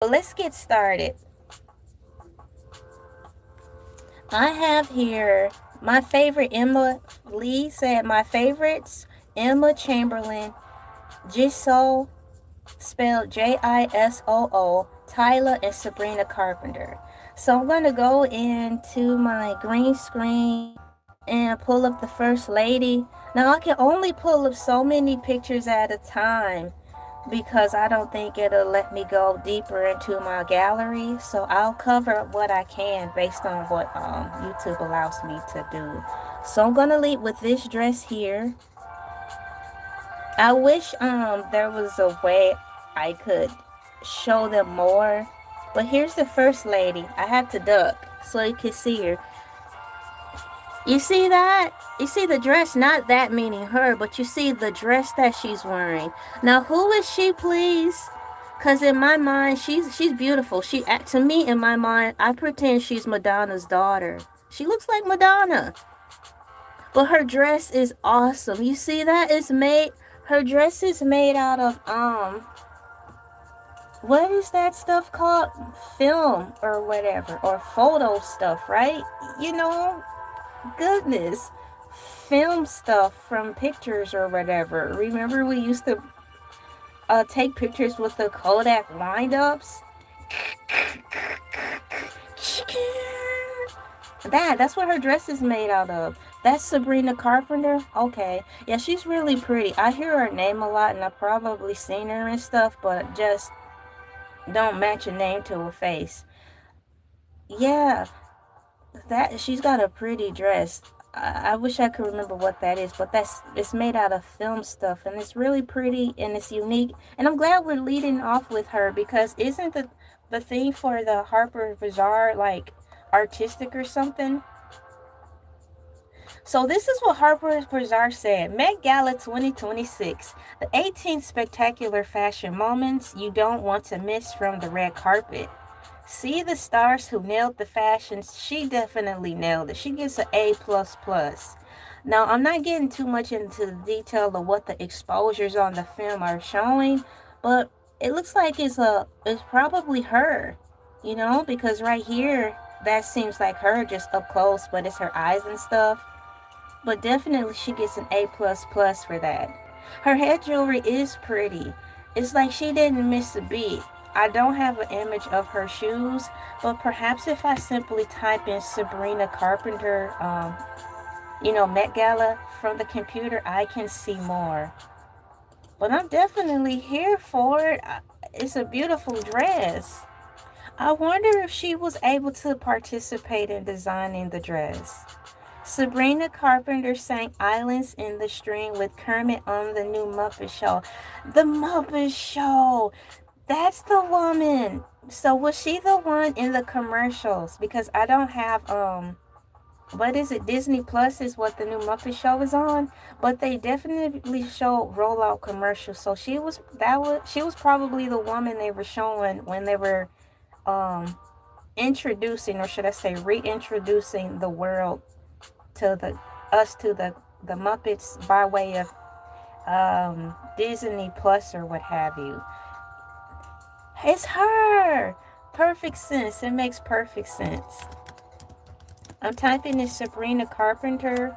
But let's get started. I have here my favorite Emma Lee said my favorites Emma Chamberlain, Jisoo, spelled Jisoo, Tyla, and Sabrina Carpenter. So I'm gonna go into my green screen and pull up the first lady. Now I can only pull up so many pictures at a time because I don't think it'll let me go deeper into my gallery. So I'll cover what I can based on what YouTube allows me to do. So I'm gonna lead with this dress here. I wish there was a way I could show them more. But here's the first lady. I had to duck so you can see her. You see that? You see the dress, not that meaning her, but you see the dress that she's wearing. Now, who is she, please? Because in my mind, she's beautiful. To me, in my mind, I pretend she's Madonna's daughter. She looks like Madonna. But her dress is awesome. You see that? Her dress is made out of, what is that stuff called? Film or whatever, or photo stuff, right? You know, goodness, film stuff from pictures or whatever. Remember we used to take pictures with the Kodak wind-ups? That's what her dress is made out of. That's Sabrina Carpenter. Okay, yeah, she's really pretty. I hear her name a lot and I've probably seen her and stuff, but just don't match a name to her face. Yeah, that she's got a pretty dress. I wish I could remember what that is, but it's made out of film stuff and it's really pretty and it's unique. And I'm glad we're leading off with her because isn't the theme for the Harper Bazaar like artistic or something? So this is what Harper's Bazaar said. Met Gala 2026. The 18 spectacular fashion moments you don't want to miss from the red carpet. See the stars who nailed the fashions. She definitely nailed it. She gets an A++. Now, I'm not getting too much into the detail of what the exposures on the film are showing, but it looks like it's probably her, you know, because right here, that seems like her just up close, but it's her eyes and stuff. But definitely she gets an A++ for that. Her head jewelry is pretty. It's like she didn't miss a beat. I don't have an image of her shoes, but perhaps if I simply type in Sabrina Carpenter, Met Gala from the computer, I can see more. But I'm definitely here for it. It's a beautiful dress. I wonder if she was able to participate in designing the dress. Sabrina Carpenter sang Islands in the Stream with Kermit on the new Muppet Show. The Muppet Show! That's the woman! So was she the one in the commercials? Because I don't have, what is it? Disney Plus is what the new Muppet Show is on. But they definitely show rollout commercials. So she was probably the woman they were showing when they were, introducing, or should I say reintroducing the world to the Muppets by way of Disney Plus or what have you. It's her. Perfect sense. It makes perfect sense. I'm typing in Sabrina Carpenter.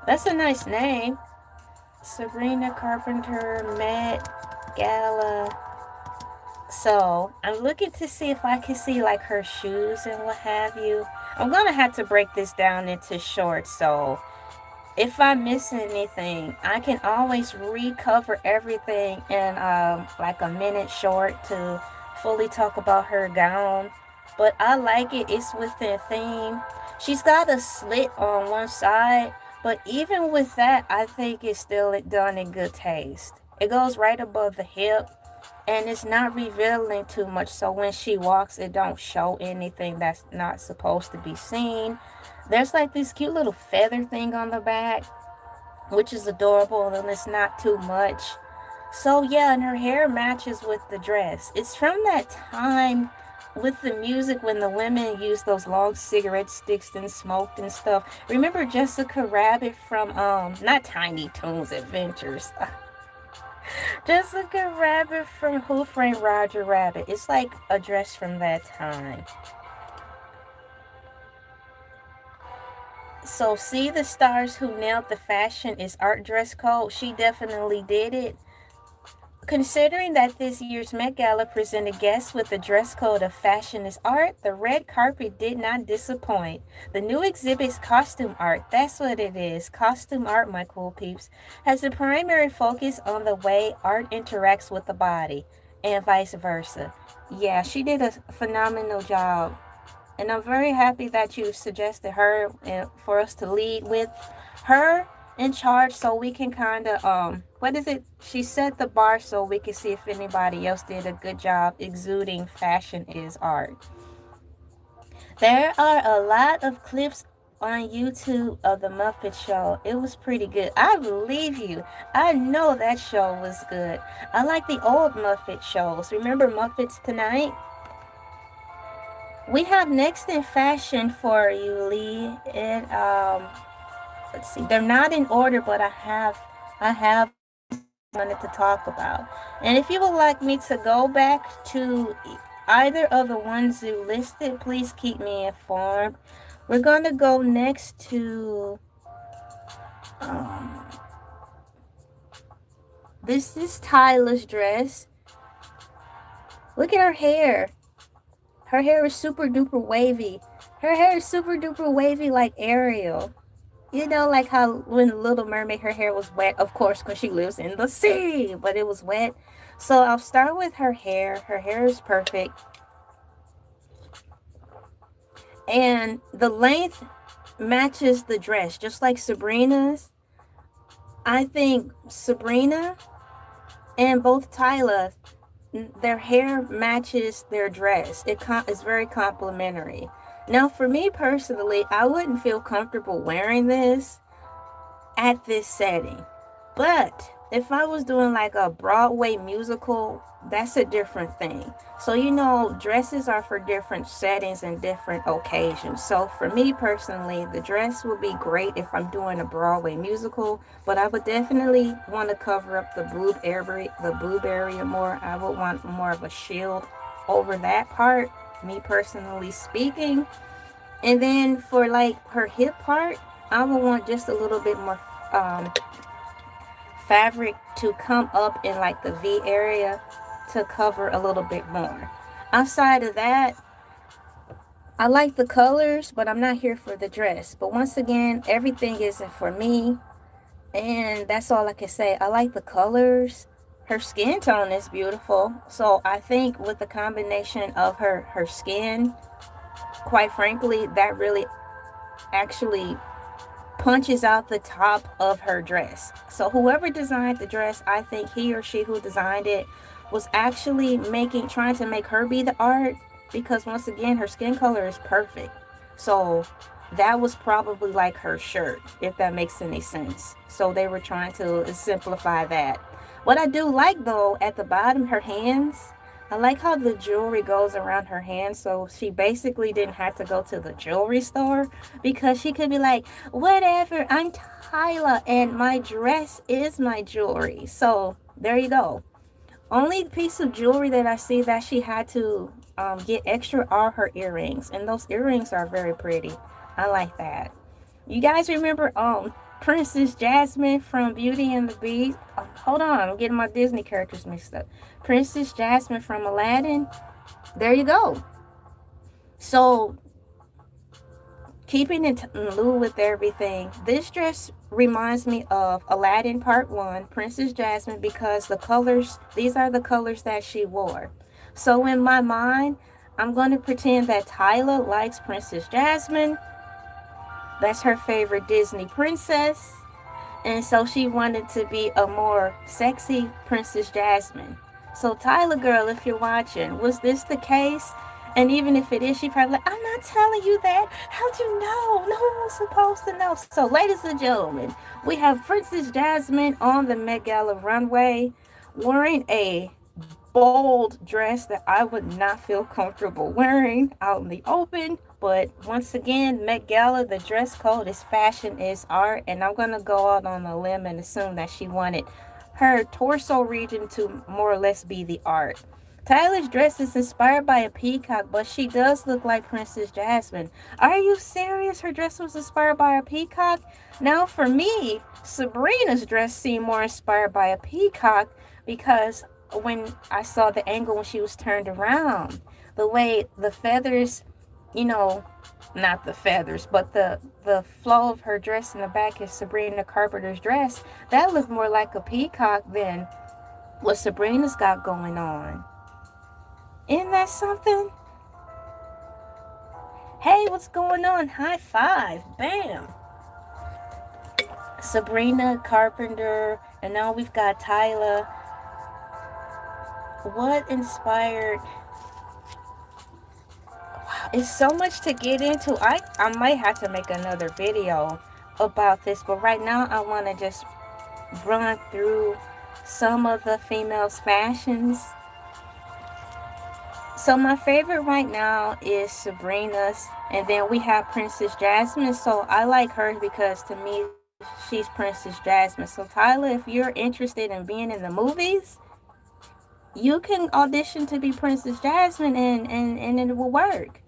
That's a nice name. Sabrina Carpenter Met Gala. So I'm looking to see if I can see like her shoes and what have you. I'm gonna have to break this down into shorts, so if I miss anything, I can always recover everything in like a minute short to fully talk about her gown. But I like it. It's within theme. She's got a slit on one side, but even with that, I think it's still done in good taste. It goes right above the hip. And it's not revealing too much, so when she walks, it don't show anything that's not supposed to be seen. There's like this cute little feather thing on the back, which is adorable, and it's not too much. So yeah, and her hair matches with the dress. It's from that time with the music when the women used those long cigarette sticks and smoked and stuff. Remember Jessica Rabbit from, not Tiny Toons Adventures. Jessica Rabbit from Who Framed Roger Rabbit. It's like a dress from that time. So see the stars who nailed the fashion is art dress code. She definitely did it. Considering that this year's Met Gala presented guests with a dress code of fashion is art, the red carpet did not disappoint. The new exhibit's costume art, that's what it is, costume art, my cool peeps, has the primary focus on the way art interacts with the body, and vice versa. Yeah, she did a phenomenal job. And I'm very happy that you suggested her and for us to lead with her in charge so we can kind of what is it, she set the bar so we can see if anybody else did a good job exuding fashion is art. There are a lot of clips on YouTube of the Muppet Show. It was pretty good. I believe you. I know that show was good. I like the old Muppet shows. Remember Muppets Tonight? We have next in fashion for you, Lee. It let's see. They're not in order, but I have wanted to talk about. And if you would like me to go back to either of the ones you listed, please keep me informed. We're gonna go next to this is Tyla's dress. Look at her hair. Her hair is super duper wavy. Her hair is super duper wavy like Ariel. You know, like how when Little Mermaid, her hair was wet, of course, because she lives in the sea, but it was wet. So I'll start with her hair. Her hair is perfect. And the length matches the dress, just like Sabrina's. I think Sabrina and both Tyla, their hair matches their dress. It's very complimentary. Now, for me personally, I wouldn't feel comfortable wearing this at this setting. But if I was doing like a Broadway musical, that's a different thing. So, you know, dresses are for different settings and different occasions. So for me personally, the dress would be great if I'm doing a Broadway musical, but I would definitely want to cover up the boob area more. I would want more of a shield over that part, me personally speaking. And then for like her hip part, I would want just a little bit more fabric to come up in like the V area to cover a little bit more. Outside of that, I like the colors, but I'm not here for the dress. But once again, everything isn't for me, and that's all I can say. I like the colors. Her skin tone is beautiful, so I think with the combination of her skin, quite frankly, that really actually punches out the top of her dress. So whoever designed the dress, I think he or she who designed it was actually trying to make her be the art, because once again, her skin color is perfect. So that was probably like her shirt, if that makes any sense. So they were trying to simplify that. What I do like though, at the bottom, her hands, I like how the jewelry goes around her hands, so she basically didn't have to go to the jewelry store, because she could be like, whatever, I'm Tyla and my dress is my jewelry. So there you go. Only piece of jewelry that I see that she had to get extra are her earrings, and those earrings are very pretty. I like that. You guys remember Princess Jasmine from Beauty and the Beast? Hold on, I'm getting my Disney characters mixed up. Princess Jasmine from Aladdin. There you go. So, keeping in lieu with everything, this dress reminds me of Aladdin Part 1, Princess Jasmine, because the colors, these are the colors that she wore. So in my mind, I'm going to pretend that Tyla likes Princess Jasmine. That's her favorite Disney princess. And so she wanted to be a more sexy Princess Jasmine. So Tyla girl, if you're watching, was this the case? And even if it is, she probably like, I'm not telling you that. How'd you know? No one was supposed to know. So ladies and gentlemen, we have Princess Jasmine on the Met Gala runway wearing a bold dress that I would not feel comfortable wearing out in the open. But once again, Met Gala, the dress code is fashion is art, and I'm going to go out on a limb and assume that she wanted her torso region to more or less be the art. Tyla's dress is inspired by a peacock, but she does look like Princess Jasmine. Are you serious? Her dress was inspired by a peacock? Now, for me, Sabrina's dress seemed more inspired by a peacock because when I saw the angle when she was turned around, the way the feathers, you know, not the feathers, but the flow of her dress in the back is Sabrina Carpenter's dress. That looked more like a peacock than what Sabrina's got going on. Isn't that something? Hey, what's going on? High five. Bam. Sabrina Carpenter. And now we've got Tyla. What inspired... Wow, it's so much to get into. I might have to make another video about this. But right now, I want to just run through some of the females' fashions. So my favorite right now is Sabrina's, and then we have Princess Jasmine. So I like hers because to me, she's Princess Jasmine. So Tyla, if you're interested in being in the movies, you can audition to be Princess Jasmine and it will work.